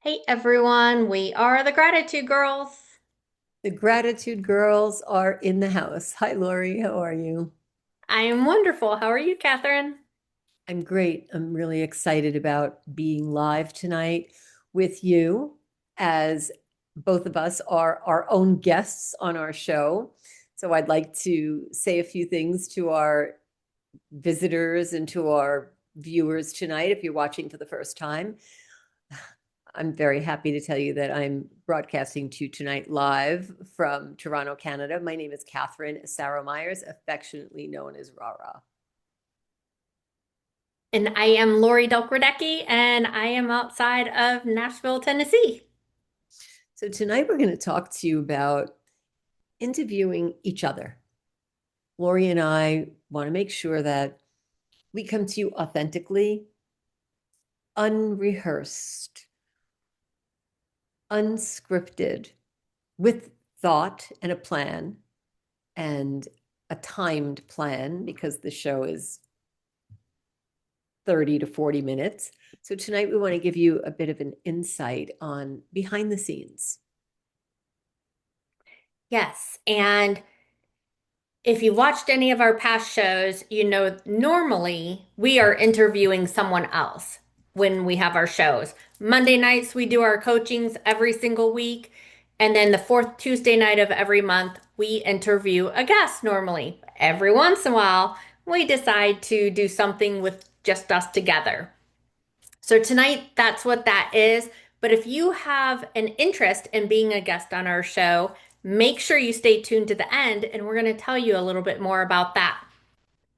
Hey everyone, we are the Gratitude Girls. The Gratitude Girls are in the house. Hi, Laurie. How are you? I am wonderful. How are you, Kathryn? I'm great. I'm really excited about being live tonight with you, as both of us are our own guests on our show. So I'd like to say a few things to our visitors and to our viewers tonight if you're watching for the first time. I'm very happy to tell you that I'm broadcasting to you tonight live from Toronto, Canada. My name is Kathryn Asaro Myers, affectionately known as RaRa. And I am Laurie Delk Radecki, and I am outside of Nashville, Tennessee. So tonight we're going to talk to you about interviewing each other. Laurie and I want to make sure that we come to you authentically, unrehearsed, unscripted, with thought and a plan and a timed plan because the show is 30 to 40 minutes. So tonight we want to give you a bit of an insight on behind the scenes. Yes, and if you watched any of our past shows, you know normally we are interviewing someone else when we have our shows. Monday nights, we do our coachings every single week. And then the fourth Tuesday night of every month, we interview a guest normally. Every once in a while, we decide to do something with just us together. So tonight, that's what that is. But if you have an interest in being a guest on our show, make sure you stay tuned to the end, and we're going to tell you a little bit more about that.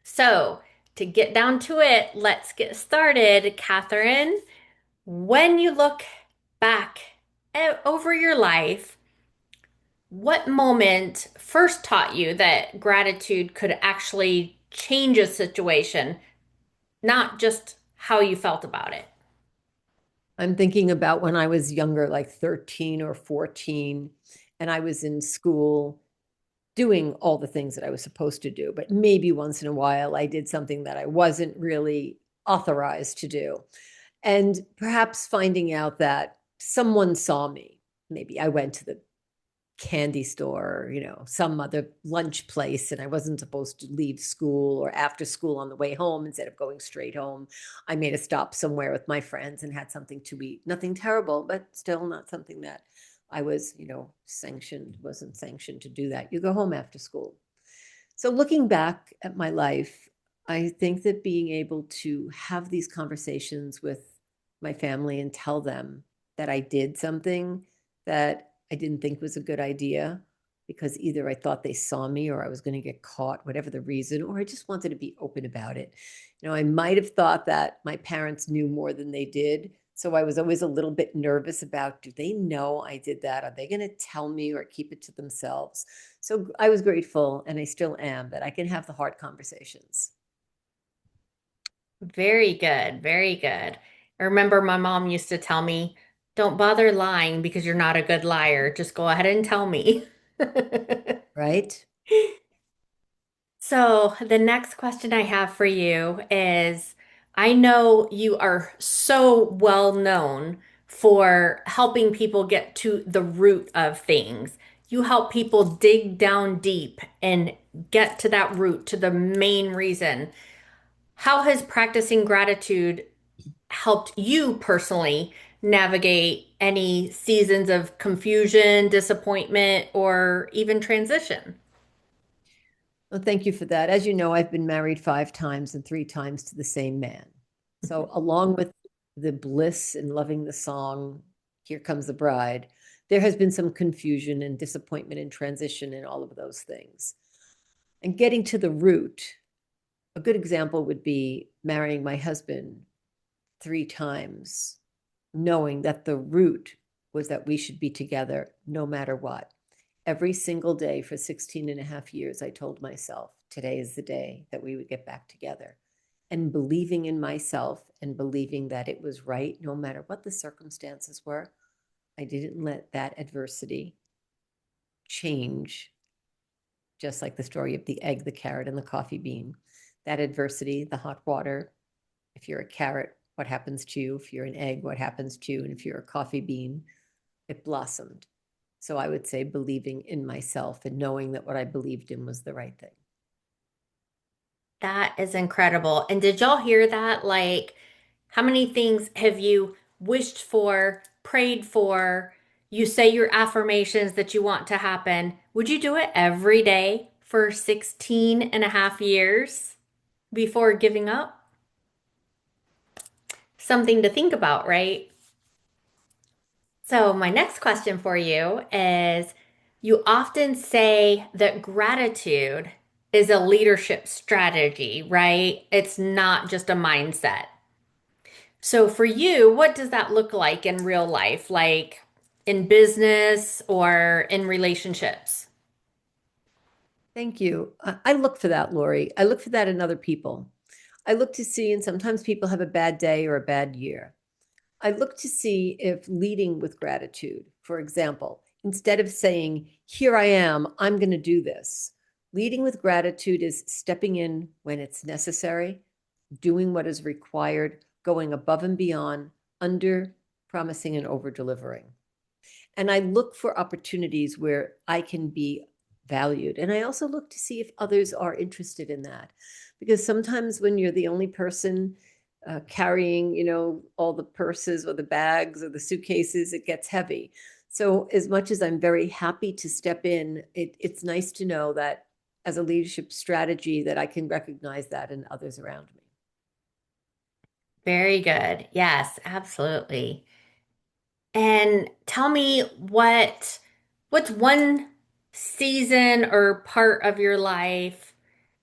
So, to get down to it, let's get started. Kathryn, when you look back over your life, what moment first taught you that gratitude could actually change a situation, not just how you felt about it? I'm thinking about when I was younger, like 13 or 14, and I was in school doing all the things that I was supposed to do. But maybe once in a while, I did something that I wasn't really authorized to do. And perhaps finding out that someone saw me. Maybe I went to the candy store or, some other lunch place, and I wasn't supposed to leave school or after school on the way home. Instead of going straight home, I made a stop somewhere with my friends and had something to eat. Nothing terrible, but still not something that I was, wasn't sanctioned to do that. You go home after school. So looking back at my life, I think that being able to have these conversations with my family and tell them that I did something that I didn't think was a good idea because either I thought they saw me or I was going to get caught, whatever the reason, or I just wanted to be open about it. I might have thought that my parents knew more than they did. So I was always a little bit nervous about, do they know I did that? Are they going to tell me or keep it to themselves? So I was grateful, and I still am, that I can have the hard conversations. Very good, very good. I remember my mom used to tell me, don't bother lying because you're not a good liar. Just go ahead and tell me. Right? So, the next question I have for you is I know you are so well known for helping people get to the root of things. You help people dig down deep and get to that root, to the main reason. How has practicing gratitude helped you personally navigate any seasons of confusion, disappointment, or even transition? Well, thank you for that. As you know, I've been married 5 times and 3 times to the same man. So, along with the bliss in loving the song, Here Comes the Bride, there has been some confusion and disappointment and transition and all of those things. And getting to the root, a good example would be marrying my husband 3 times, knowing that the root was that we should be together no matter what. Every single day for 16 and a half years, I told myself, today is the day that we would get back together. And believing in myself and believing that it was right, no matter what the circumstances were, I didn't let that adversity change, just like the story of the egg, the carrot, and the coffee bean. That adversity, the hot water, if you're a carrot, what happens to you. If you're an egg, what happens to you? And if you're a coffee bean, it blossomed. So I would say believing in myself and knowing that what I believed in was the right thing. That is incredible. And did y'all hear that? Like, how many things have you wished for, prayed for? You say your affirmations that you want to happen. Would you do it every day for 16 and a half years before giving up? Something to think about, right? So, my next question for you is you often say that gratitude is a leadership strategy, right? It's not just a mindset. So, for you, what does that look like in real life, like in business or in relationships? Thank you. I look for that, Laurie. I look for that in other people. I look to see, and sometimes people have a bad day or a bad year. I look to see if leading with gratitude, for example, instead of saying, here I am, I'm going to do this, leading with gratitude is stepping in when it's necessary, doing what is required, going above and beyond, under promising and over delivering. And I look for opportunities where I can be valued. And I also look to see if others are interested in that. Because sometimes when you're the only person carrying, all the purses or the bags or the suitcases, it gets heavy. So as much as I'm very happy to step in, it's nice to know that as a leadership strategy that I can recognize that in others around me. Very good. Yes, absolutely. And tell me what's one season or part of your life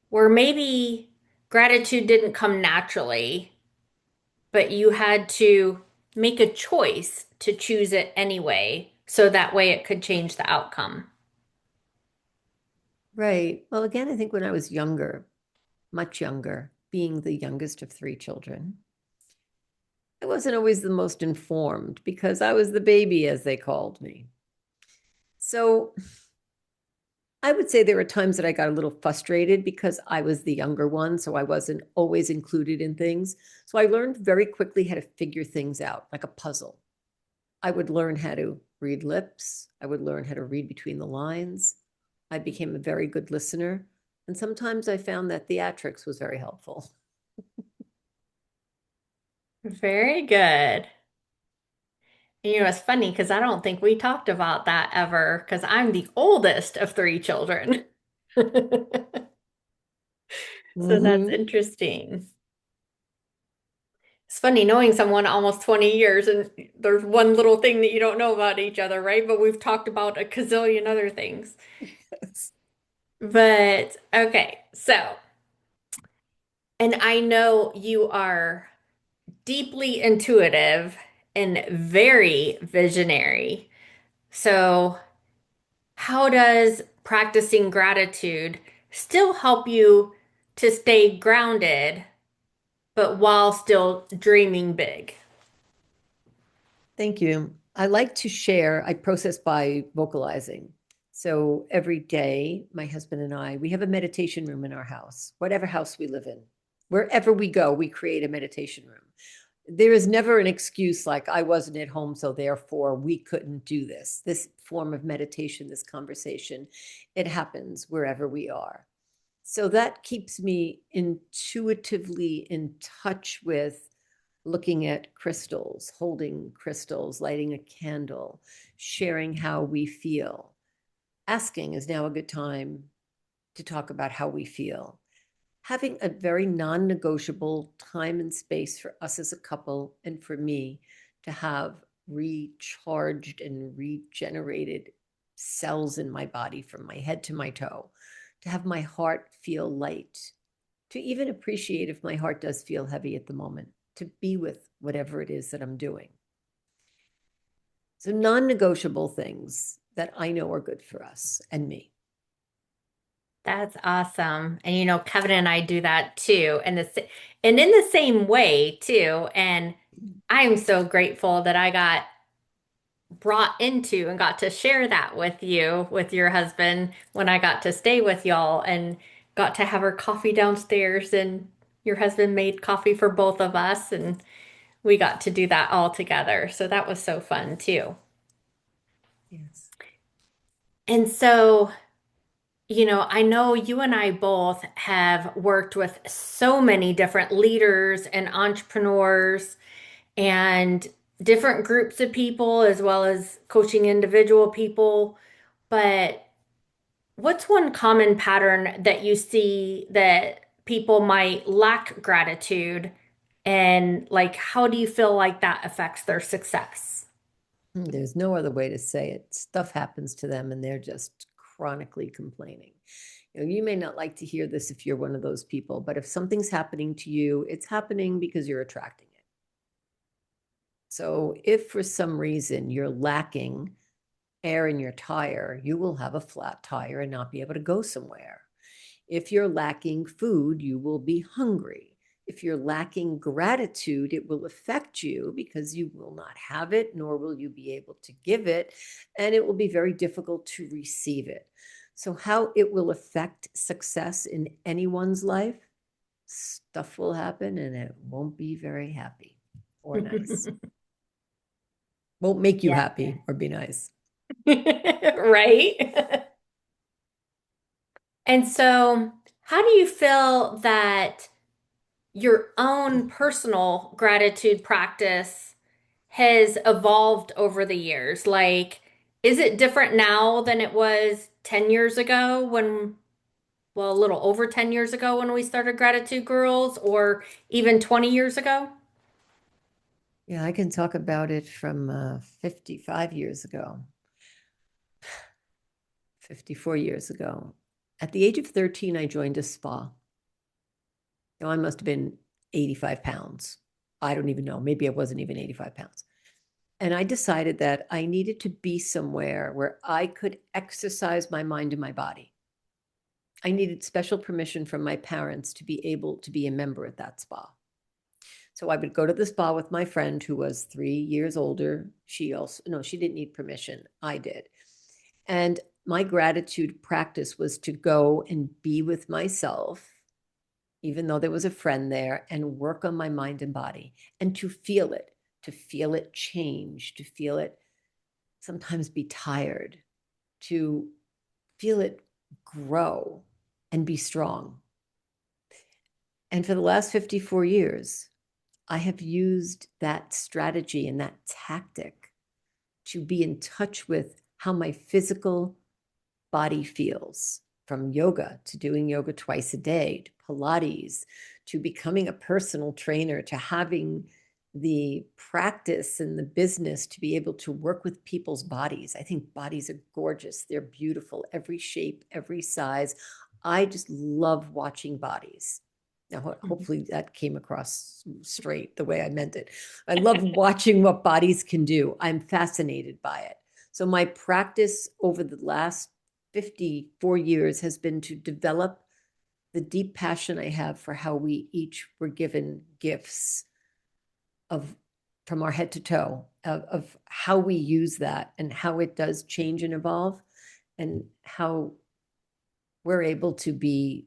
where maybe gratitude didn't come naturally, but you had to make a choice to choose it anyway, so that way it could change the outcome. Right. Well, again, I think when I was younger, much younger, being the youngest of three children, I wasn't always the most informed because I was the baby, as they called me. So I would say there were times that I got a little frustrated because I was the younger one, so I wasn't always included in things. So I learned very quickly how to figure things out like a puzzle. I would learn how to read lips, I would learn how to read between the lines. I became a very good listener. And sometimes I found that theatrics was very helpful. Very good. And it's funny because I don't think we talked about that ever because I'm the oldest of three children. So that's Mm-hmm. interesting. It's funny knowing someone almost 20 years and there's one little thing that you don't know about each other, right? But we've talked about a gazillion other things. But okay, so, and I know you are deeply intuitive and very visionary. So, how does practicing gratitude still help you to stay grounded, but while still dreaming big? Thank you. I like to share, I process by vocalizing. So every day, my husband and I, we have a meditation room in our house, whatever house we live in. Wherever we go, we create a meditation room. There is never an excuse like I wasn't at home, so therefore we couldn't do this. This form of meditation, this conversation, it happens wherever we are. So that keeps me intuitively in touch with looking at crystals, holding crystals, lighting a candle, sharing how we feel. Asking is now a good time to talk about how we feel. Having a very non negotiable time and space for us as a couple and for me to have recharged and regenerated cells in my body from my head to my toe, to have my heart feel light, to even appreciate if my heart does feel heavy at the moment, to be with whatever it is that I'm doing. So, non negotiable things that I know are good for us and me. That's awesome. And Kevin and I do that too. And in the same way too. And I'm so grateful that I got brought into and got to share that with you, with your husband, when I got to stay with y'all and got to have our coffee downstairs and your husband made coffee for both of us. And we got to do that all together. So that was so fun too. Yes. And so, I know you and I both have worked with so many different leaders and entrepreneurs and different groups of people, as well as coaching individual people. But what's one common pattern that you see that people might lack gratitude? And like, how do you feel like that affects their success? There's no other way to say it. Stuff happens to them and they're just chronically complaining. You may not like to hear this if you're one of those people, but if something's happening to you, it's happening because you're attracting it. So if for some reason you're lacking air in your tire, you will have a flat tire and not be able to go somewhere. If you're lacking food, you will be hungry. If you're lacking gratitude, it will affect you because you will not have it, nor will you be able to give it, and it will be very difficult to receive it. So, how it will affect success in anyone's life, stuff will happen and it won't be very happy or nice. Won't make you Yeah. happy or be nice. Right? And so, how do you feel that your own personal gratitude practice has evolved over the years? Like, is it different now than it was 10 years ago well, a little over 10 years ago when we started Gratitude Girls, or even 20 years ago? Yeah, I can talk about it from 55 years ago, 54 years ago. At the age of 13, I joined a spa. Now, I must have been 85 pounds. I don't even know. Maybe I wasn't even 85 pounds. And I decided that I needed to be somewhere where I could exercise my mind and my body. I needed special permission from my parents to be able to be a member at that spa. So I would go to the spa with my friend who was 3 years older. She also, no, she didn't need permission. I did. And my gratitude practice was to go and be with myself, even though there was a friend there, and work on my mind and body and to feel it change, to feel it sometimes be tired, to feel it grow and be strong. And for the last 54 years, I have used that strategy and that tactic to be in touch with how my physical body feels, from yoga to doing yoga twice a day, to Pilates, to becoming a personal trainer, to having the practice and the business to be able to work with people's bodies. I think bodies are gorgeous. They're beautiful, every shape, every size. I just love watching bodies. Now, hopefully that came across straight the way I meant it. I love watching what bodies can do. I'm fascinated by it. So my practice over the last 54 years has been to develop the deep passion I have for how we each were given gifts of from our head to toe of how we use that and how it does change and evolve and how we're able to be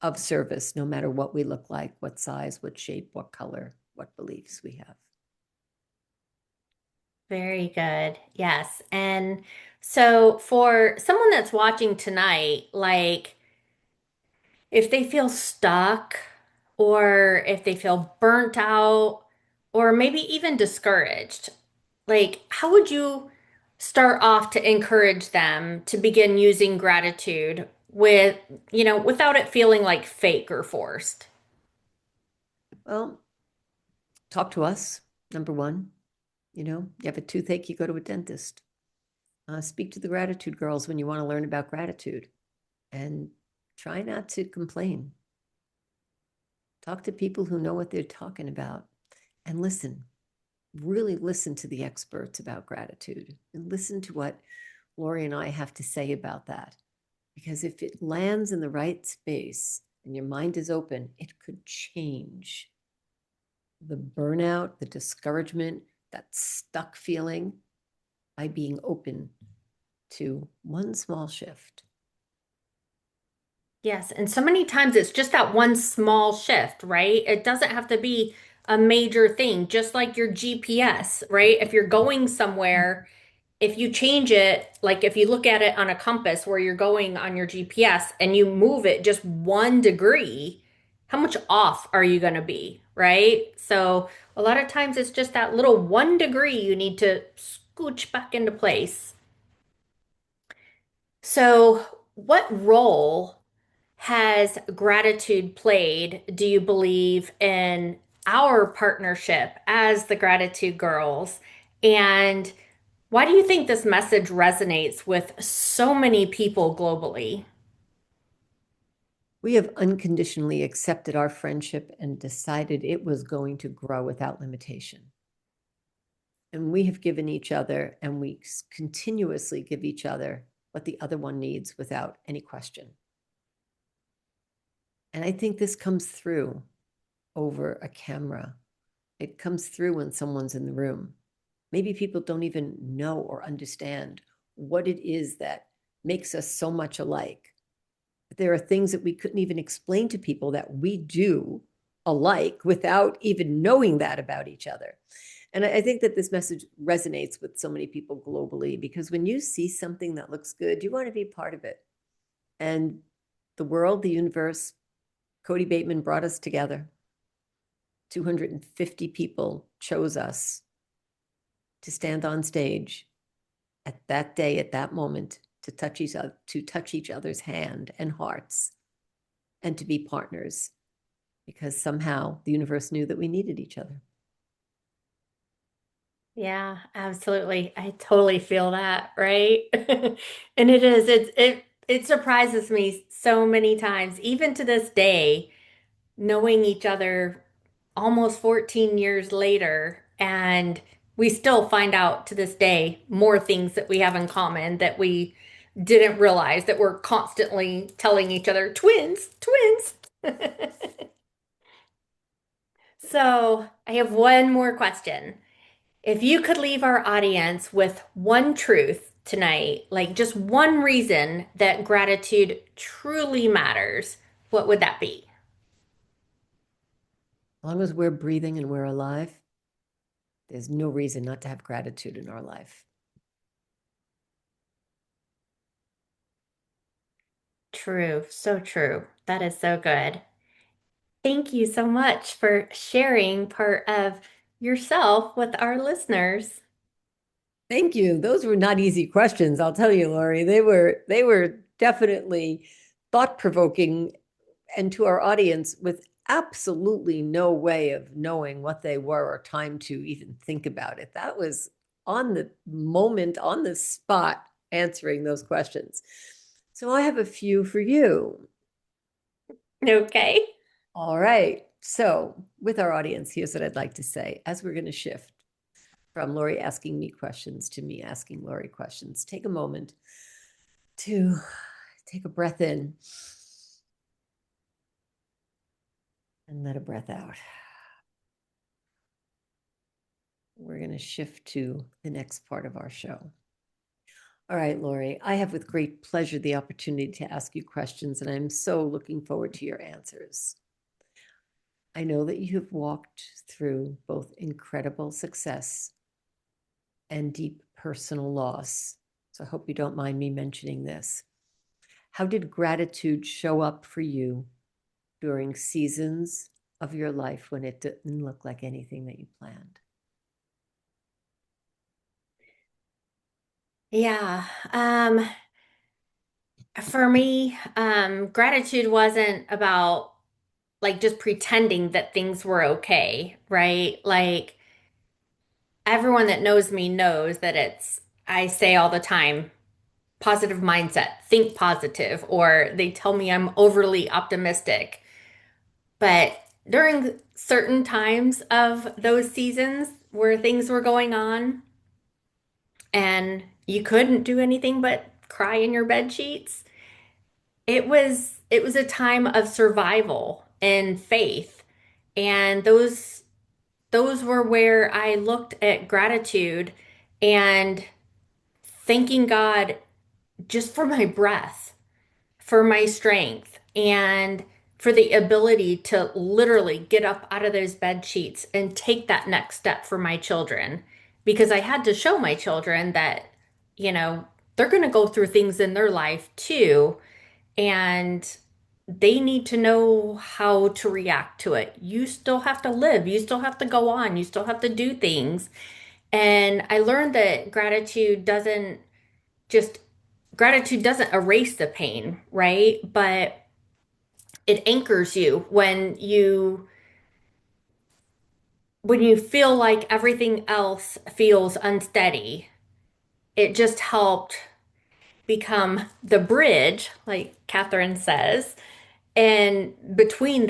of service no matter what we look like, what size, what shape, what color, what beliefs we have. Very good. Yes. And so for someone that's watching tonight, like if they feel stuck or if they feel burnt out or maybe even discouraged, like how would you start off to encourage them to begin using gratitude without it feeling like fake or forced? Well, talk to us, number one. You have a toothache, you go to a dentist. Speak to the gratitude girls when you want to learn about gratitude and try not to complain. Talk to people who know what they're talking about and listen. Really listen to the experts about gratitude and listen to what Laurie and I have to say about that. Because if it lands in the right space and your mind is open, it could change the burnout, the discouragement, that stuck feeling by being open to one small shift. Yes, and so many times it's just that one small shift, right? It doesn't have to be a major thing, just like your GPS, right? If you're going somewhere, if you change it, like if you look at it on a compass where you're going on your GPS and you move it just 1 degree, how much off are you going to be, right? So a lot of times it's just that little 1 degree you need to scooch back into place. So, what role has gratitude played, do you believe, in our partnership as the Gratitude Girls? And why do you think this message resonates with so many people globally? We have unconditionally accepted our friendship and decided it was going to grow without limitation. And we have given each other, and we continuously give each other what the other one needs without any question. And I think this comes through over a camera. It comes through when someone's in the room. Maybe people don't even know or understand what it is that makes us so much alike. There are things that we couldn't even explain to people that we do alike without even knowing that about each other. And I think that this message resonates with so many people globally, because when you see something that looks good, you want to be part of it. And the world, the universe, Cody Bateman brought us together. 250 people chose us to stand on stage at that day, at that moment, to touch each other's hand and hearts, and to be partners, because somehow the universe knew that we needed each other. Yeah, absolutely. I totally feel that, right? And it surprises me so many times, even to this day, knowing each other almost 14 years later, and we still find out to this day more things that we have in common that we didn't realize, that we're constantly telling each other, twins, twins. So I have one more question. If you could leave our audience with one truth tonight, like just one reason that gratitude truly matters, what would that be? As long as we're breathing and we're alive, there's no reason not to have gratitude in our life. True, so true. That is so good. Thank you so much for sharing part of yourself with our listeners. Thank you. Those were not easy questions, I'll tell you, Laurie. They were definitely thought-provoking, and to our audience with absolutely no way of knowing what they were or time to even think about it. That was on the moment, on the spot, answering those questions. So I have a few for you. Okay. All right. So, with our audience, here's what I'd like to say as we're going to shift from Laurie asking me questions to me asking Laurie questions. Take a moment to take a breath in and let a breath out. We're going to shift to the next part of our show. All right, Laurie, I have with great pleasure the opportunity to ask you questions, and I'm so looking forward to your answers. I know that you have walked through both incredible success and deep personal loss. So I hope you don't mind me mentioning this. How did gratitude show up for you during seasons of your life when it didn't look like anything that you planned? Yeah. For me, gratitude wasn't about like just pretending that things were okay, right? Like everyone that knows me knows that I say all the time, positive mindset, think positive, or they tell me I'm overly optimistic. But during certain times of those seasons where things were going on and you couldn't do anything but cry in your bed sheets, it was a time of survival and faith. And those were where I looked at gratitude and thanking God just for my breath, for my strength, and for the ability to literally get up out of those bed sheets and take that next step for my children. Because I had to show my children that, you know, they're going to go through things in their life too. And they need to know how to react to it. You still have to live, you still have to go on, you still have to do things. And I learned that just, gratitude doesn't erase the pain, right? But it anchors you when you feel like everything else feels unsteady. It just helped become the bridge, like Kathryn says, and between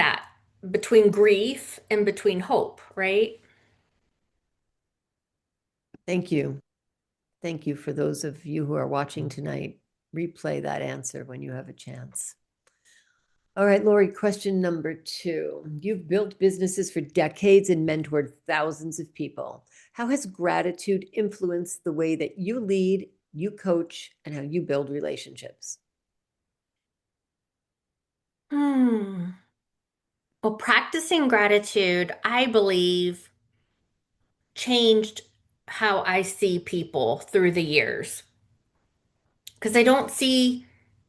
grief and between hope, right? Thank you. Thank you for those of you who are watching tonight. Replay that answer when you have a chance. All right, Laurie, question number 2. You've built businesses for decades and mentored thousands of people. How has gratitude influenced the way that you lead, you coach, and how you build relationships? Hmm. Well, practicing gratitude, I believe, changed how I see people through the years. Because I don't see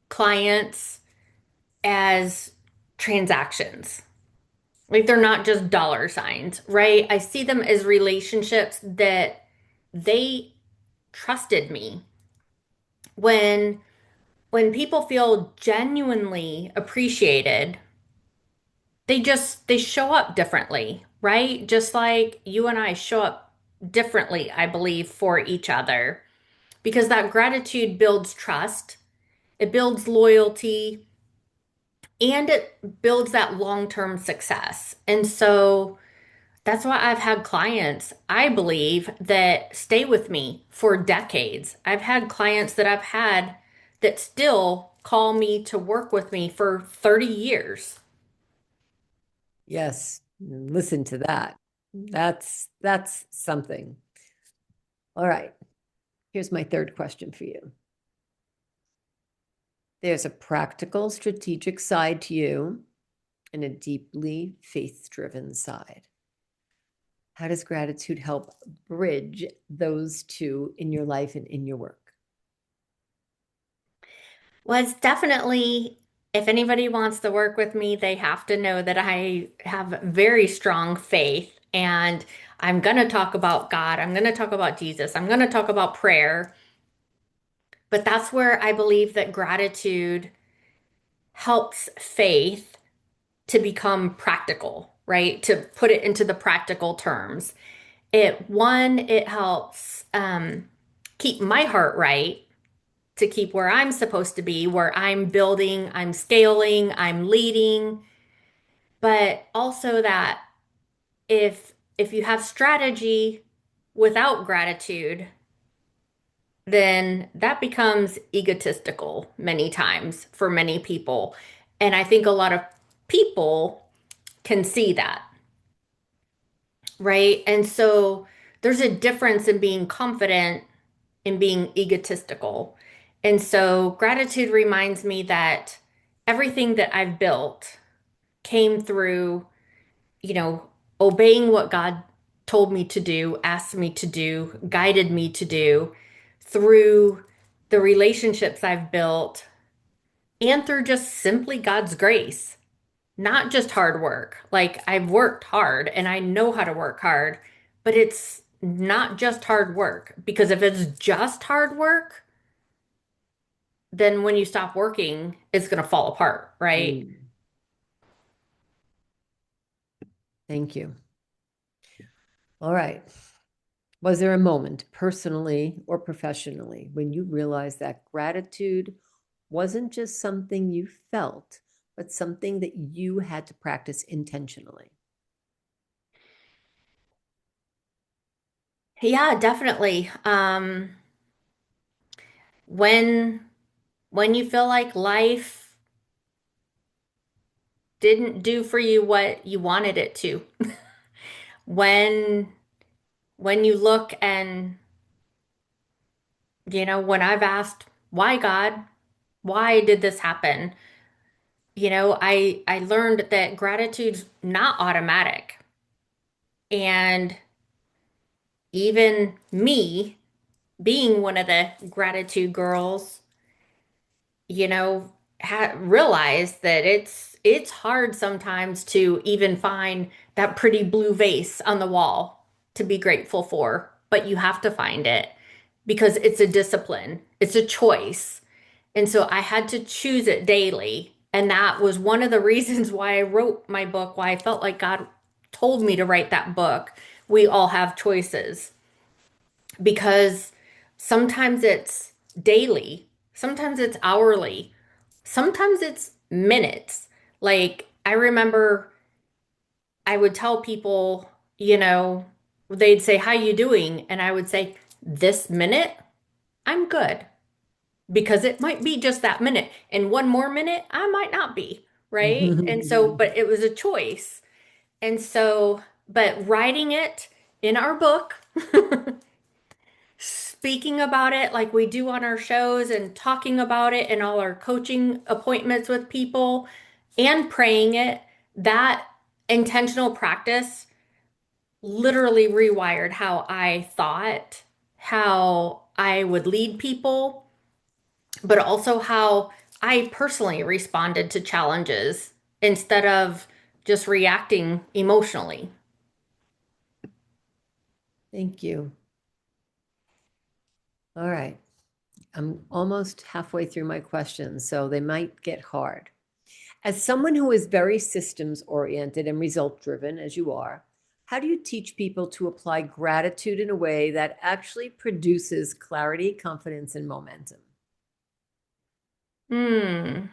clients as transactions. Like they're not just dollar signs, right? I see them as relationships that they trusted me. When when people feel genuinely appreciated, they show up differently, right? Just like you and I show up differently, I believe, for each other. Because that gratitude builds trust, it builds loyalty, and it builds that long-term success. And so that's why I've had clients, I believe, that stay with me for decades. I've had clients that I've had that still call me to work with me for 30 years. Yes, listen to that. That's something. All right. Here's my third question for you. There's a practical, strategic side to you and a deeply faith-driven side. How does gratitude help bridge those two in your life and in your work? Well, it's definitely, if anybody wants to work with me, they have to know that I have very strong faith. And I'm going to talk about God. I'm going to talk about Jesus. I'm going to talk about prayer. But that's where I believe that gratitude helps faith to become practical, right? To put it into the practical terms. It helps keep my heart right, to keep where I'm supposed to be, where I'm building, I'm scaling, I'm leading, but also that if you have strategy without gratitude, then that becomes egotistical many times for many people. And I think a lot of people can see that, right? And so there's a difference in being confident and being egotistical. And so gratitude reminds me that everything that I've built came through, you know, obeying what God told me to do, asked me to do, guided me to do through the relationships I've built and through just simply God's grace, not just hard work. Like I've worked hard and I know how to work hard, but it's not just hard work because if it's just hard work, then when you stop working, it's going to fall apart, right? Mm, thank you. All right. Was there a moment, personally or professionally, when you realized that gratitude wasn't just something you felt, but something that you had to practice intentionally? Yeah, definitely. When when you feel like life didn't do for you what you wanted it to, when when you look and when I've asked, why God, why did this happen? I learned that gratitude's not automatic. And even me being one of the gratitude girls, realize that it's hard sometimes to even find that pretty blue vase on the wall to be grateful for, but you have to find it because it's a discipline, it's a choice. And so I had to choose it daily. And that was one of the reasons why I wrote my book, why I felt like God told me to write that book. We all have choices because sometimes it's daily, sometimes it's hourly, sometimes it's minutes. Like I remember I would tell people, they'd say, "How you doing?" And I would say, "This minute, I'm good." Because it might be just that minute. And one more minute, I might not be, right? And so, but it was a choice. And so, but writing it in our book, speaking about it like we do on our shows and talking about it in all our coaching appointments with people and praying it, that intentional practice literally rewired how I thought, how I would lead people, but also how I personally responded to challenges instead of just reacting emotionally. Thank you. All right. I'm almost halfway through my questions, so they might get hard. As someone who is very systems oriented and result driven, as you are, how do you teach people to apply gratitude in a way that actually produces clarity, confidence, and momentum? Hmm.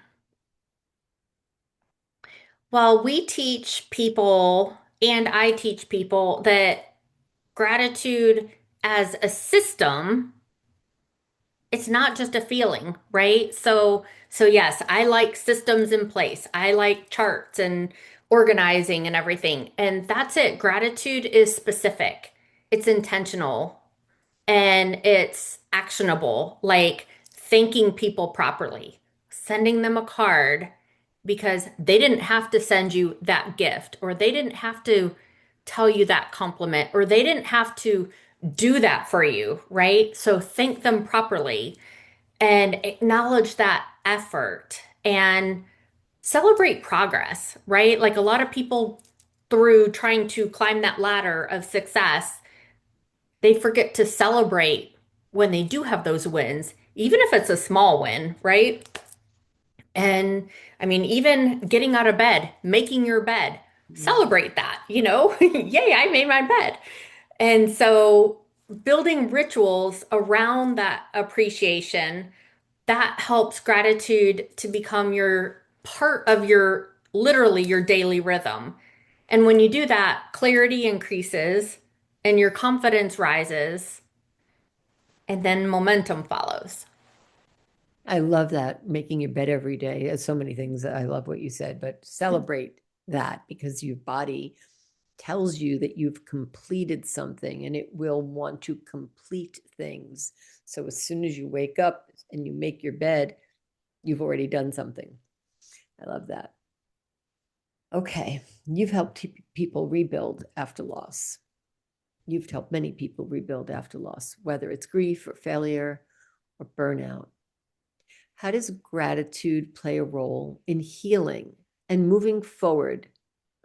Well, we teach people, and I teach people that gratitude as a system, it's not just a feeling, right? So yes, I like systems in place. I like charts and organizing and everything. And that's it. Gratitude is specific. It's intentional and it's actionable, like thanking people properly, sending them a card because they didn't have to send you that gift, or they didn't have to tell you that compliment, or they didn't have to do that for you, right? So thank them properly and acknowledge that effort and celebrate progress, right? Like a lot of people through trying to climb that ladder of success, they forget to celebrate when they do have those wins, even if it's a small win, right? And I mean, even getting out of bed, making your bed, celebrate that, Yay, I made my bed. And so building rituals around that appreciation, that helps gratitude to become your part of your literally your daily rhythm. And when you do that, clarity increases and your confidence rises and then momentum follows. I love that, making your bed every day. There's so many things that I love what you said, but celebrate that because your body tells you that you've completed something and it will want to complete things. So as soon as you wake up and you make your bed, you've already done something. I love that. Okay, you've helped people rebuild after loss. You've helped many people rebuild after loss, whether it's grief or failure or burnout. How does gratitude play a role in healing and moving forward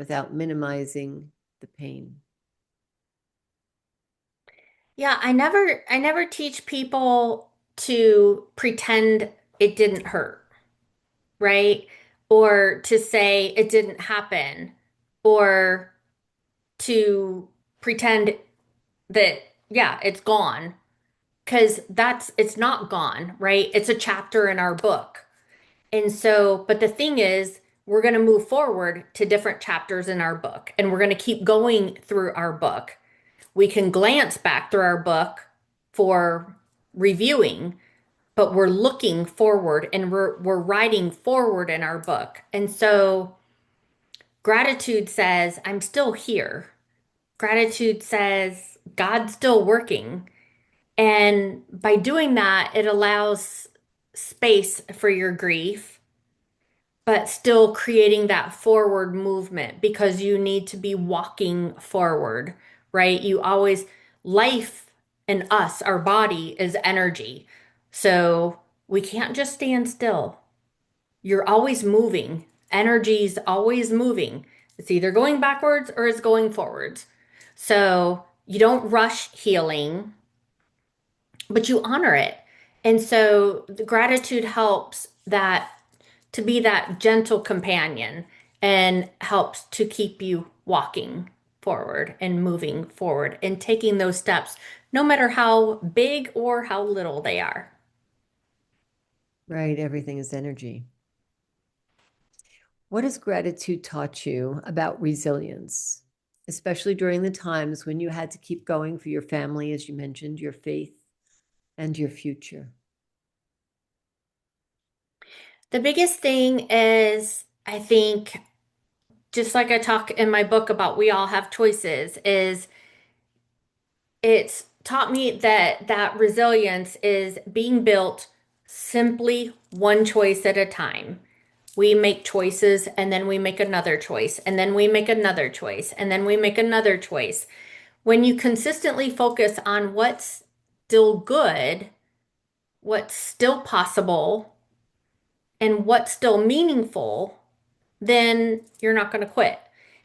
without minimizing the pain? Yeah, I never teach people to pretend it didn't hurt, right? Or to say it didn't happen, or to pretend that, yeah, it's gone. Because it's not gone, right? It's a chapter in our book. And so, but the thing is, we're going to move forward to different chapters in our book, and we're going to keep going through our book. We can glance back through our book for reviewing, but we're looking forward and we're writing forward in our book. And so gratitude says, I'm still here. Gratitude says, God's still working. And by doing that, it allows space for your grief but still creating that forward movement because you need to be walking forward, right? You always, life and us, our body is energy. So we can't just stand still. You're always moving. Energy's always moving. It's either going backwards or it's going forwards. So you don't rush healing, but you honor it. And so the gratitude helps that to be that gentle companion and helps to keep you walking forward and moving forward and taking those steps, no matter how big or how little they are. Right, everything is energy. What has gratitude taught you about resilience, especially during the times when you had to keep going for your family, as you mentioned, your faith, and your future? The biggest thing is, I think, just like I talk in my book about we all have choices, is it's taught me that resilience is being built simply one choice at a time. We make choices and then we make another choice and then we make another choice and then we make another choice. When you consistently focus on what's still good, what's still possible, and what's still meaningful, then you're not going to quit.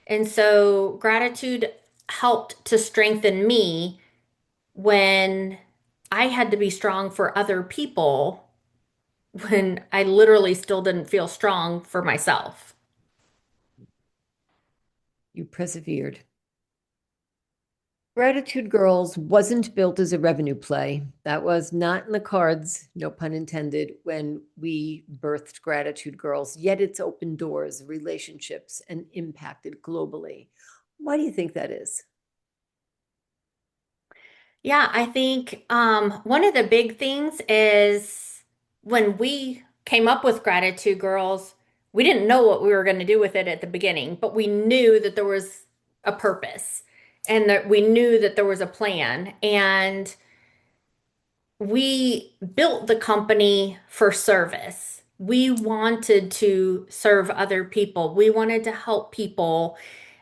And so gratitude helped to strengthen me when I had to be strong for other people when I literally still didn't feel strong for myself. You persevered. Gratitude Girls wasn't built as a revenue play. That was not in the cards, no pun intended, when we birthed Gratitude Girls, yet it's opened doors, relationships, and impacted globally. Why do you think that is? Yeah, I think one of the big things is when we came up with Gratitude Girls, we didn't know what we were going to do with it at the beginning, but we knew that there was a purpose and that we knew that there was a plan. And we built the company for service. We wanted to serve other people. We wanted to help people.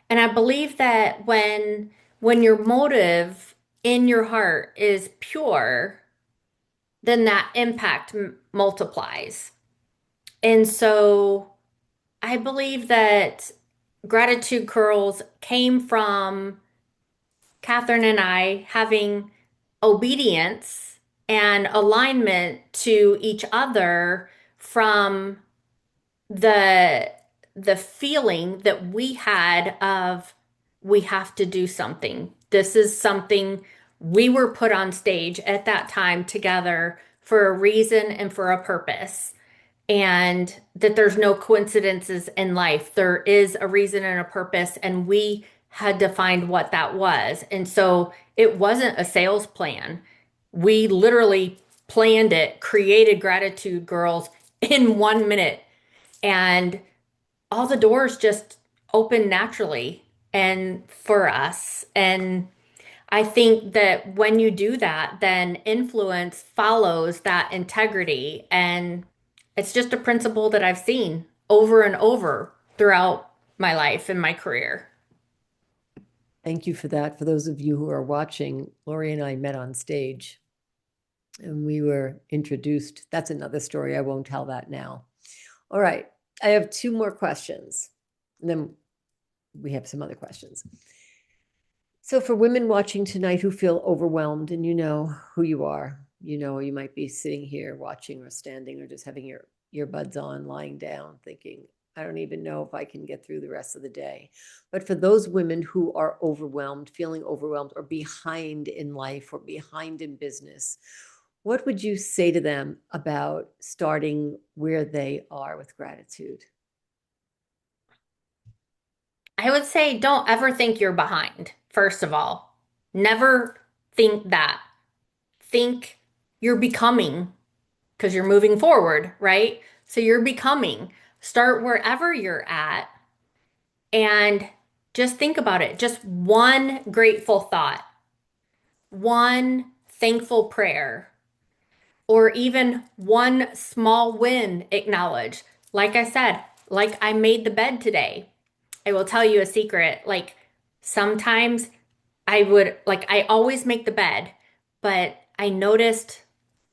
And I believe that when your motive in your heart is pure, then that impact multiplies. And so I believe that Gratitude Curls came from Kathryn and I having obedience and alignment to each other from the the feeling that we had of we have to do something. This is something we were put on stage at that time together for a reason and for a purpose and that there's no coincidences in life. There is a reason and a purpose, and we had to find what that was. And so it wasn't a sales plan. We literally planned it, created Gratitude Girls in 1 minute, and all the doors just opened naturally and for us. And I think that when you do that, then influence follows that integrity. And it's just a principle that I've seen over and over throughout my life and my career. Thank you for that. For those of you who are watching, Laurie and I met on stage and we were introduced. That's another story. I won't tell that now. All right. I have two more questions. And then we have some other questions. So for women watching tonight who feel overwhelmed, and you know who you are, you might be sitting here watching or standing or just having your earbuds on, lying down, thinking, I don't even know if I can get through the rest of the day. But for those women who are overwhelmed, feeling overwhelmed or behind in life or behind in business, what would you say to them about starting where they are with gratitude? I would say don't ever think you're behind, first of all. Never think that. Think you're becoming because you're moving forward, right? So you're becoming. Start wherever you're at and just think about it. Just one grateful thought, one thankful prayer, or even one small win acknowledged. Like I said, Like I made the bed today. I will tell you a secret. Like sometimes I always make the bed, but I noticed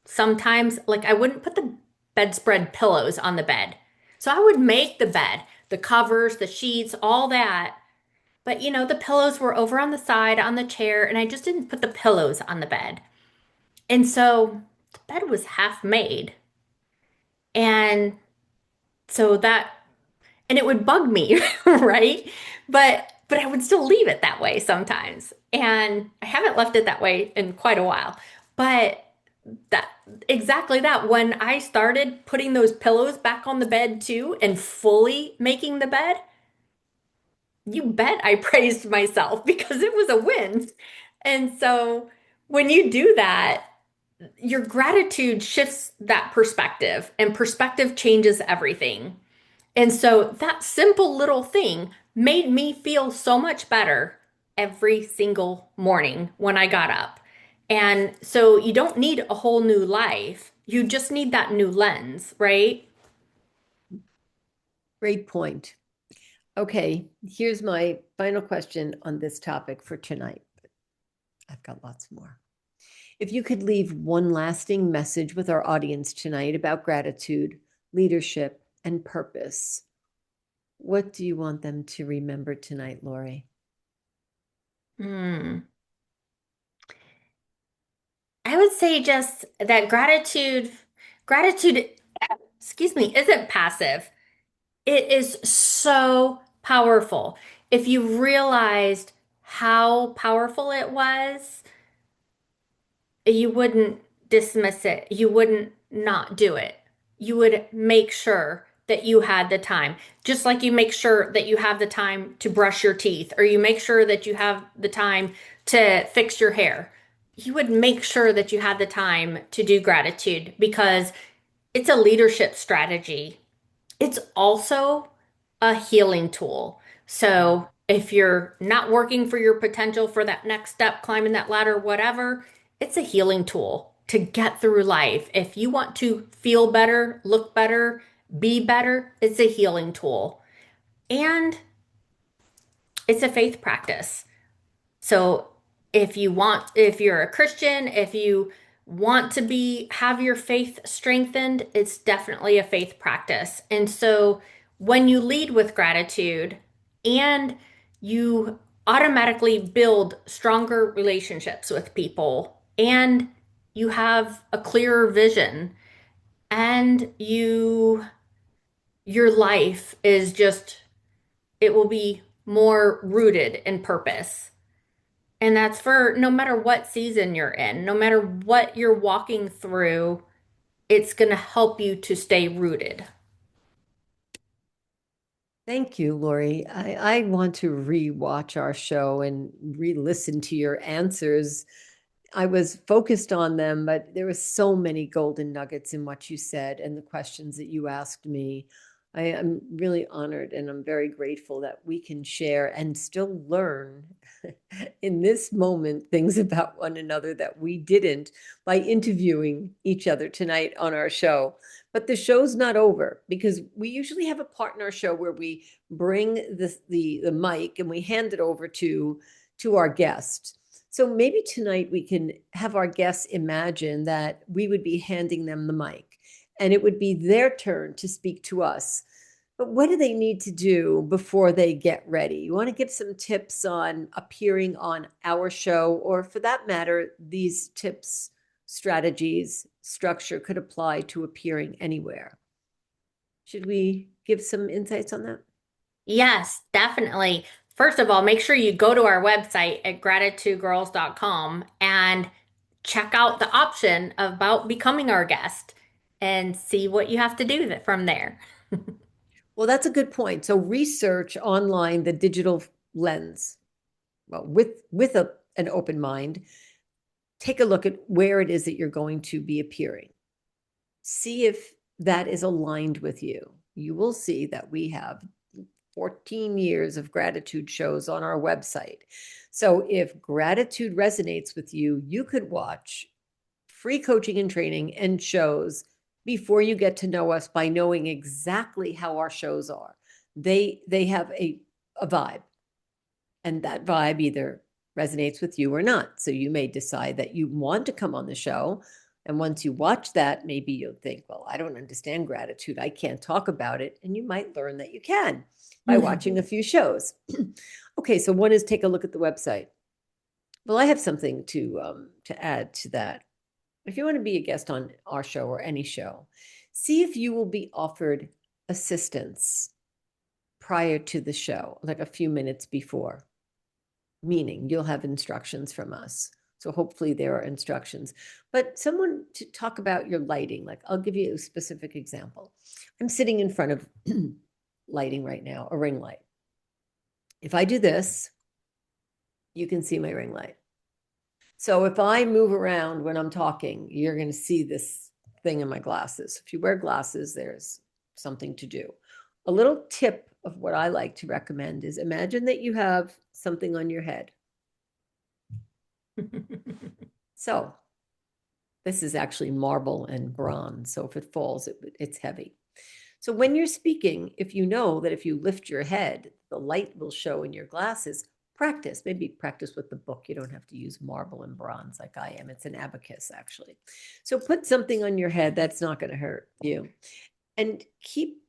sometimes, like, I wouldn't put the bedspread pillows on the bed. So I would make the bed, the covers, the sheets, all that. But the pillows were over on the side on the chair, and I just didn't put the pillows on the bed. And so the bed was half made. And so that and it would bug me, right? But I would still leave it that way sometimes. And I haven't left it that way in quite a while. But that exactly that when I started putting those pillows back on the bed too and fully making the bed, you bet I praised myself because it was a win. And so when you do that, your gratitude shifts that perspective, and perspective changes everything. And so that simple little thing made me feel so much better every single morning when I got up. And so you don't need a whole new life. You just need that new lens, right? Great point. Okay, here's my final question on this topic for tonight. I've got lots more. If you could leave one lasting message with our audience tonight about gratitude, leadership, and purpose, what do you want them to remember tonight, Laurie? Hmm. I would say just that gratitude, excuse me, isn't passive. It is so powerful. If you realized how powerful it was, you wouldn't dismiss it. You wouldn't not do it. You would make sure that you had the time. Just like you make sure that you have the time to brush your teeth, or you make sure that you have the time to fix your hair. You would make sure that you had the time to do gratitude because it's a leadership strategy. It's also a healing tool. So if you're not working for your potential for that next step, climbing that ladder, whatever, it's a healing tool to get through life. If you want to feel better, look better, be better, it's a healing tool. And it's a faith practice. So if you're a Christian, if you want to have your faith strengthened, it's definitely a faith practice. And so when you lead with gratitude and you automatically build stronger relationships with people and you have a clearer vision and your life is just it will be more rooted in purpose. And that's for no matter what season you're in, no matter what you're walking through, it's going to help you to stay rooted. Thank you, Laurie. I want to re-watch our show and re-listen to your answers. I was focused on them, but there were so many golden nuggets in what you said and the questions that you asked me. I am really honored and I'm very grateful that we can share and still learn in this moment things about one another that we didn't by interviewing each other tonight on our show. But the show's not over because we usually have a partner show where we bring the mic and we hand it over to our guest. So maybe tonight we can have our guests imagine that we would be handing them the mic and it would be their turn to speak to us. But what do they need to do before they get ready? You want to give some tips on appearing on our show, or for that matter, these tips, strategies, structure could apply to appearing anywhere. Should we give some insights on that? Yes, definitely. First of all, make sure you go to our website at gratitudegirls.com and check out the option about becoming our guest and see what you have to do from there. Well, that's a good point. So research online the digital lens. Well, with an open mind, take a look at where it is that you're going to be appearing. See if that is aligned with you. You will see that we have 14 years of gratitude shows on our website. So if gratitude resonates with you, you could watch free coaching and training and shows before you get to know us by knowing exactly how our shows are. They have a vibe, and that vibe either resonates with you or not. So you may decide that you want to come on the show. And once you watch that, maybe you'll think, well, I don't understand gratitude. I can't talk about it. And you might learn that you can by watching a few shows. Okay, so one is take a look at the website. Well, I have something to add to that. If you want to be a guest on our show or any show, see if you will be offered assistance prior to the show, like a few minutes before, meaning you'll have instructions from us. So hopefully there are instructions, but someone to talk about your lighting. Like I'll give you a specific example. I'm sitting in front of lighting right now, a ring light. If I do this, you can see my ring light. So if I move around when I'm talking, you're going to see this thing in my glasses. If you wear glasses, there's something to do. A little tip of what I like to recommend is imagine that you have something on your head. So this is actually marble and bronze. So if it falls, it's heavy. So when you're speaking, if you know that if you lift your head, the light will show in your glasses, practice. Maybe practice with the book. You don't have to use marble and bronze like I am. It's an abacus, actually. So put something on your head that's not going to hurt you. And keep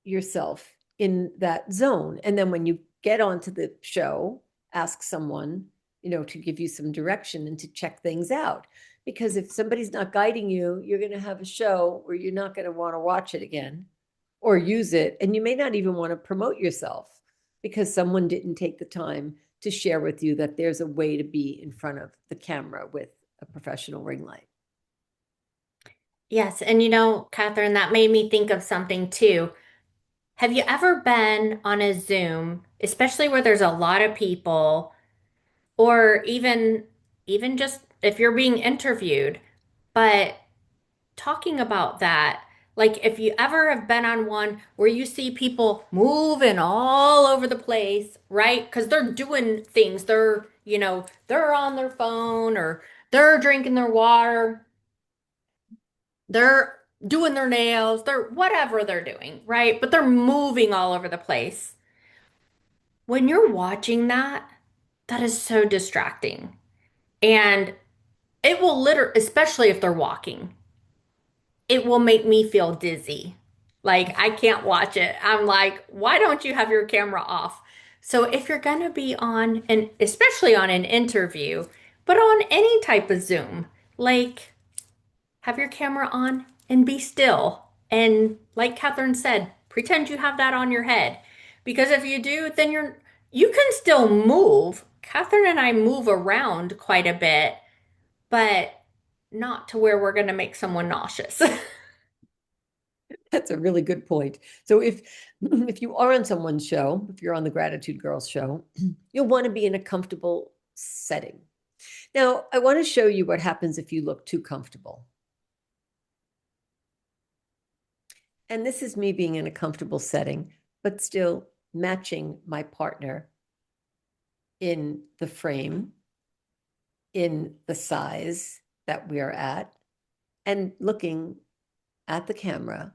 yourself in that zone. And then when you get onto the show, ask someone, to give you some direction and to check things out. Because if somebody's not guiding you, you're going to have a show where you're not going to want to watch it again or use it. And you may not even want to promote yourself because someone didn't take the time to share with you that there's a way to be in front of the camera with a professional ring light. Yes, and Kathryn, that made me think of something too. Have you ever been on a Zoom, especially where there's a lot of people, or even just if you're being interviewed, but talking about that, like if you ever have been on one where you see people moving all over the place, right? Because they're doing things, they're on their phone or they're drinking their water, they're doing their nails, they're whatever they're doing, right? But they're moving all over the place. When you're watching that, that is so distracting. And it will literally, especially if they're walking, it will make me feel dizzy. Like I can't watch it. I'm like, why don't you have your camera off? So if you're going to be on, and especially on an interview, but on any type of Zoom, like have your camera on and be still. And like Kathryn said, pretend you have that on your head. Because if you do, then you can still move. Kathryn and I move around quite a bit, but not to where we're going to make someone nauseous. That's a really good point. So if you are on someone's show, if you're on the Gratitude Girls show, you'll want to be in a comfortable setting. Now, I want to show you what happens if you look too comfortable. And this is me being in a comfortable setting, but still matching my partner in the frame, in the size that we are at, and looking at the camera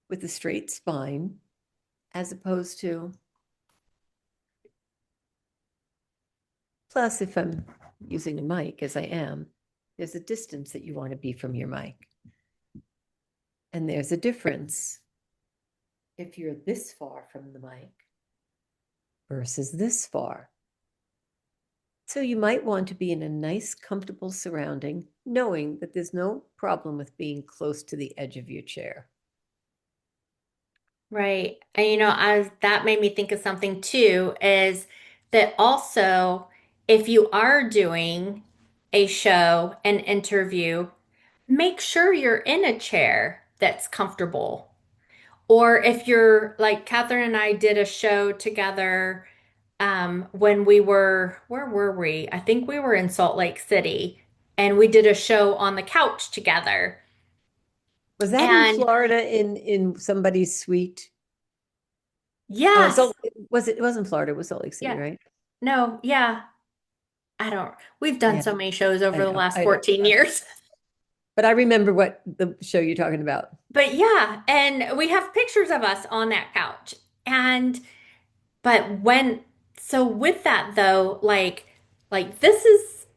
with a straight spine, as opposed to, plus if I'm using a mic, as I am, there's a distance that you want to be from your mic. And there's a difference if you're this far from the mic versus this far. So you might want to be in a nice, comfortable surrounding, knowing that there's no problem with being close to the edge of your chair. Right. And that made me think of something too, is that also if you are doing a show, an interview, make sure you're in a chair that's comfortable. Or if you're like Kathryn and I did a show together when where were we? I think we were in Salt Lake City and we did a show on the couch together. Was that in And Florida in somebody's suite? yes, So was it? It wasn't Florida. It was Salt Lake City, yeah, right? no, yeah. I don't, we've done Yeah, so many shows I over the know. last I know. 14 years. But I remember what the show you're talking about. But yeah, and we have pictures of us on that couch. And but when so with that though, like this is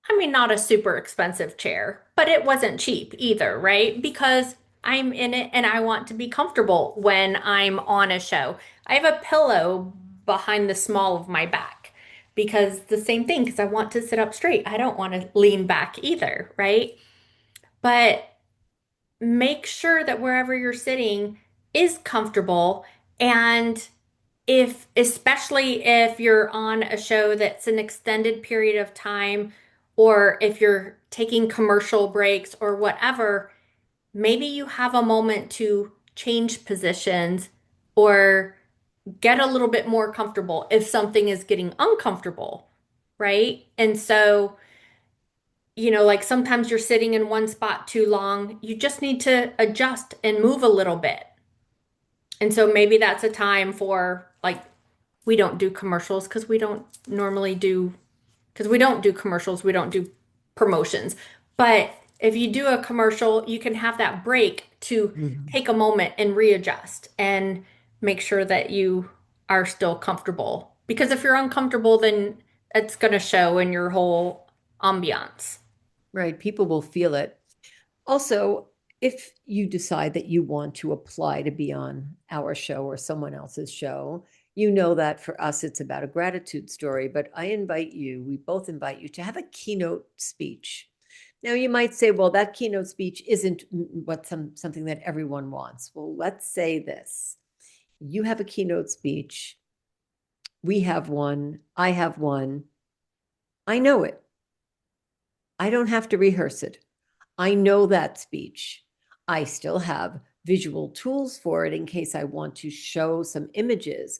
I mean not a super expensive chair, but it wasn't cheap either, right? Because I'm in it and I want to be comfortable when I'm on a show. I have a pillow behind the small of my back because the same thing, because I want to sit up straight. I don't want to lean back either, right? But make sure that wherever you're sitting is comfortable. And if, especially if you're on a show that's an extended period of time, or if you're taking commercial breaks or whatever, maybe you have a moment to change positions or get a little bit more comfortable if something is getting uncomfortable, right? And so, like sometimes you're sitting in one spot too long. You just need to adjust and move a little bit. And so maybe that's a time for like, we don't do commercials because we don't normally do, because we don't do commercials, we don't do promotions. But if you do a commercial, you can have that break to Mhm. take a moment and readjust and make sure that you are still comfortable. Because if you're uncomfortable, then it's going to show in your whole ambiance. Right. People will feel it. Also, if you decide that you want to apply to be on our show or someone else's show, you know that for us, it's about a gratitude story. But we both invite you to have a keynote speech. Now, you might say, well, that keynote speech isn't something that everyone wants. Well, let's say this. You have a keynote speech. We have one. I have one. I know it. I don't have to rehearse it. I know that speech. I still have visual tools for it in case I want to show some images.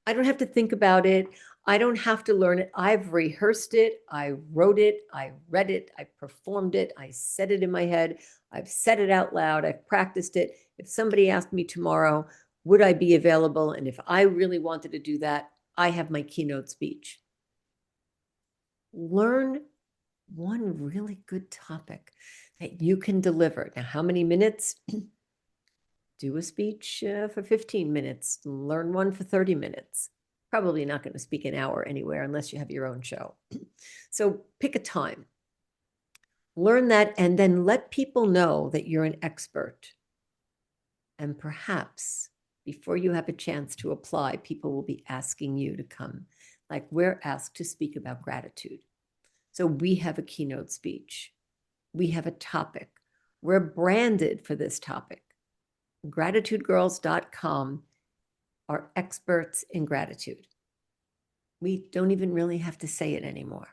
I don't have to think about it. I don't have to learn it. I've rehearsed it. I wrote it. I read it. I performed it. I said it in my head. I've said it out loud. I've practiced it. If somebody asked me tomorrow, would I be available? And if I really wanted to do that, I have my keynote speech. Learn one really good topic that you can deliver. Now, how many minutes? Do a speech for 15 minutes, learn one for 30 minutes. Probably not going to speak an hour anywhere unless you have your own show. So pick a time, learn that, and then let people know that you're an expert. And perhaps before you have a chance to apply, people will be asking you to come. Like we're asked to speak about gratitude. So we have a keynote speech. We have a topic. We're branded for this topic. Gratitudegirls.com are experts in gratitude. We don't even really have to say it anymore.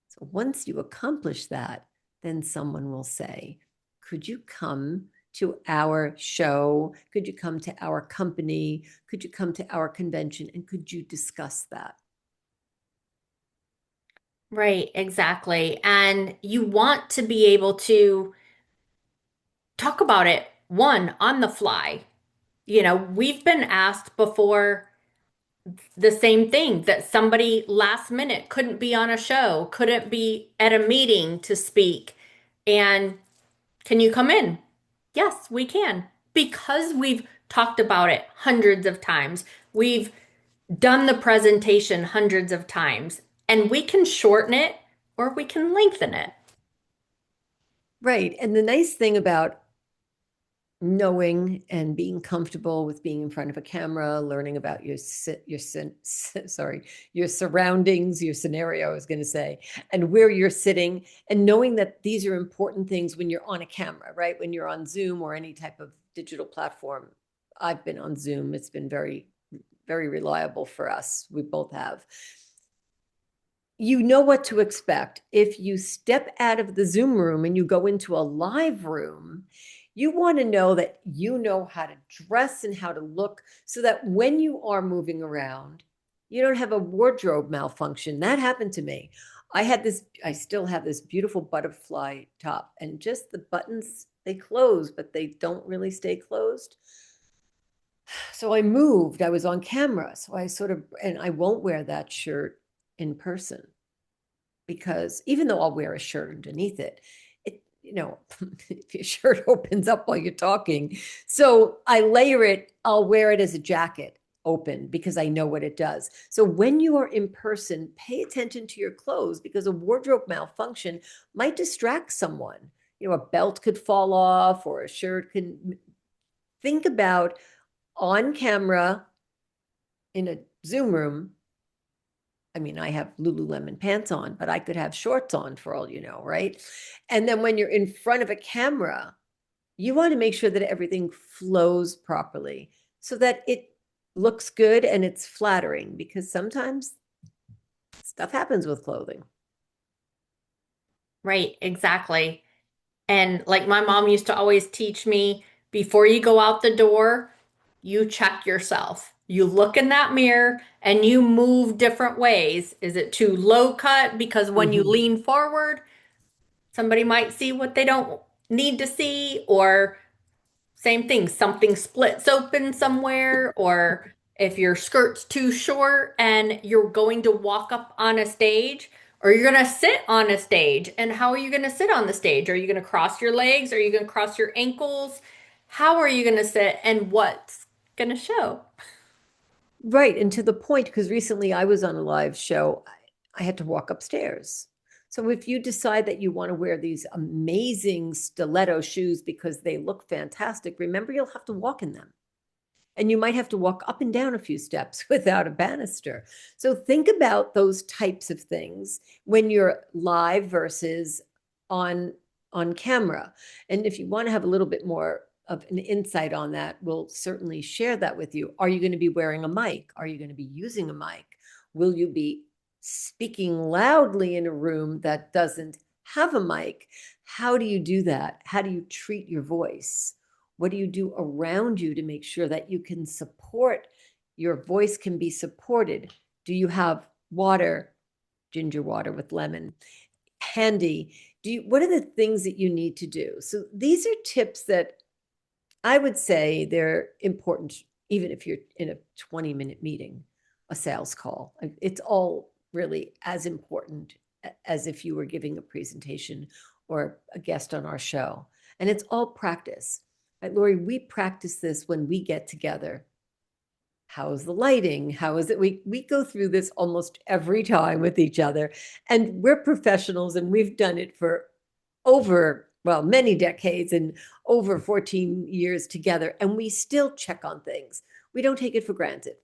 So once you accomplish that, then someone will say, could you come to our show? Could you come to our company? Could you come to our convention? And could you discuss that? Right, exactly. And you want to be able to talk about it, one, on the fly. We've been asked before the same thing that somebody last minute couldn't be on a show, couldn't be at a meeting to speak. And can you come in? Yes, we can. Because we've talked about it hundreds of times. We've done the presentation hundreds of times, and we can shorten it or we can lengthen it. Right. And the nice thing about knowing and being comfortable with being in front of a camera, learning about your surroundings, your scenario, I was going to say, and where you're sitting, and knowing that these are important things when you're on a camera, right? When you're on Zoom or any type of digital platform. I've been on Zoom. It's been very, very reliable for us. We both have. You know what to expect. If you step out of the Zoom room and you go into a live room, you want to know that you know how to dress and how to look so that when you are moving around, you don't have a wardrobe malfunction. That happened to me. I still have this beautiful butterfly top, and just the buttons, they close, but they don't really stay closed. So I moved, I was on camera. So and I won't wear that shirt in person. because even though I'll wear a shirt underneath it, if your shirt opens up while you're talking. So I layer it, I'll wear it as a jacket open because I know what it does. So when you are in person, pay attention to your clothes because a wardrobe malfunction might distract someone. A belt could fall off or a shirt can. Think about on camera in a Zoom room. I mean, I have Lululemon pants on, but I could have shorts on for all you know, right? And then when you're in front of a camera, you want to make sure that everything flows properly so that it looks good and it's flattering because sometimes stuff happens with clothing. Right, exactly. And like my mom used to always teach me, before you go out the door, you check yourself. You look in that mirror and you move different ways. Is it too low cut? Because when you Mhm. lean forward, somebody might see what they don't need to see, or same thing, something splits open somewhere, or if your skirt's too short and you're going to walk up on a stage, or you're going to sit on a stage. And how are you going to sit on the stage? Are you going to cross your legs? Are you going to cross your ankles? How are you going to sit and what's going to show? Right. And to the point, because recently I was on a live show, I had to walk upstairs. So if you decide that you want to wear these amazing stiletto shoes because they look fantastic, remember you'll have to walk in them. And you might have to walk up and down a few steps without a banister. So think about those types of things when you're live versus on on camera. And if you want to have a little bit more of an insight on that, we'll certainly share that with you. Are you going to be wearing a mic? Are you going to be using a mic? Will you be speaking loudly in a room that doesn't have a mic? How do you do that? How do you treat your voice? What do you do around you to make sure that you can support, your voice can be supported? Do you have water, ginger water with lemon, handy? What are the things that you need to do? So these are tips that I would say they're important, even if you're in a 20-minute meeting, a sales call. It's all really as important as if you were giving a presentation or a guest on our show. And it's all practice. Right, Laurie, we practice this when we get together. How's the lighting? How is it? We go through this almost every time with each other. And we're professionals and we've done it for over, well, many decades and over 14 years together. And we still check on things. We don't take it for granted.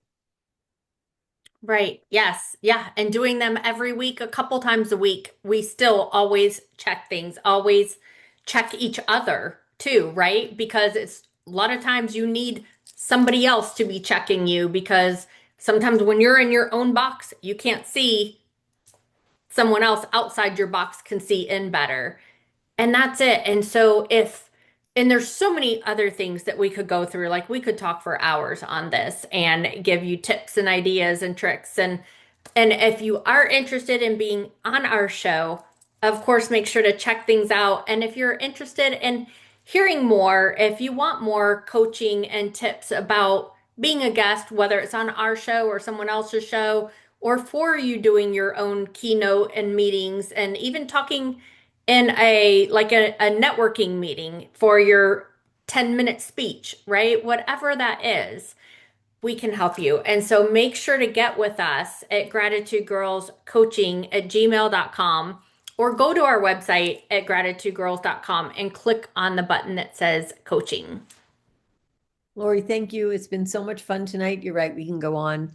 Right. Yes. Yeah. And doing them every week, a couple times a week, we still always check things, always check each other too, right? Because it's a lot of times you need somebody else to be checking you, because sometimes when you're in your own box, you can't see, someone else outside your box can see in better. And that's it. And so and there's so many other things that we could go through. Like we could talk for hours on this and give you tips and ideas and tricks. And if you are interested in being on our show, of course, make sure to check things out. And if you're interested in hearing more, if you want more coaching and tips about being a guest, whether it's on our show or someone else's show, or for you doing your own keynote and meetings, and even talking in a networking meeting for your 10-minute speech, right? Whatever that is, we can help you. And so make sure to get with us at gratitudegirlscoaching@gmail.com, or go to our website at gratitudegirls.com and click on the button that says coaching. Laurie, thank you. It's been so much fun tonight. You're right. We can go on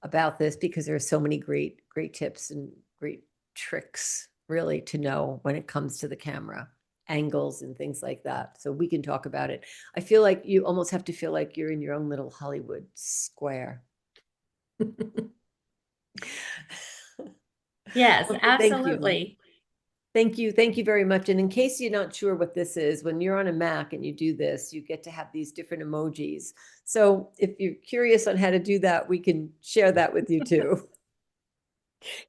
about this because there are so many great tips and great tricks really to know when it comes to the camera angles and things like that. So we can talk about it. I feel like you almost have to feel like you're in your own little Hollywood square. Yes, Well, thank you. absolutely. Thank you. Thank you very much. And in case you're not sure what this is, when you're on a Mac and you do this, you get to have these different emojis. So if you're curious on how to do that, we can share that with you too.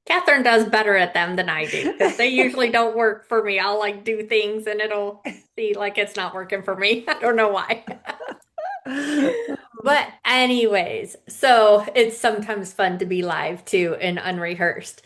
Kathryn does better at them than I do, because they usually don't work for me. I'll like do things and it'll see like it's not working for me. I don't know why. But anyways, so it's sometimes fun to be live too in Unrehearsed.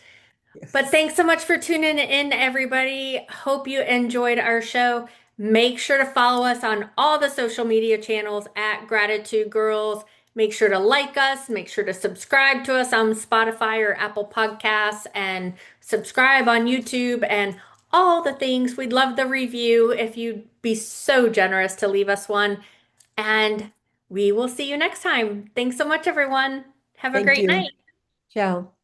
But Yes. thanks so much for tuning in, everybody. Hope you enjoyed our show. Make sure to follow us on all the social media channels at Gratitude Girls. Make sure to like us. Make sure to subscribe to us on Spotify or Apple Podcasts and subscribe on YouTube and all the things. We'd love the review if you'd be so generous to leave us one. And we will see you next time. Thanks so much, everyone. Have a Thank great you. night. Ciao.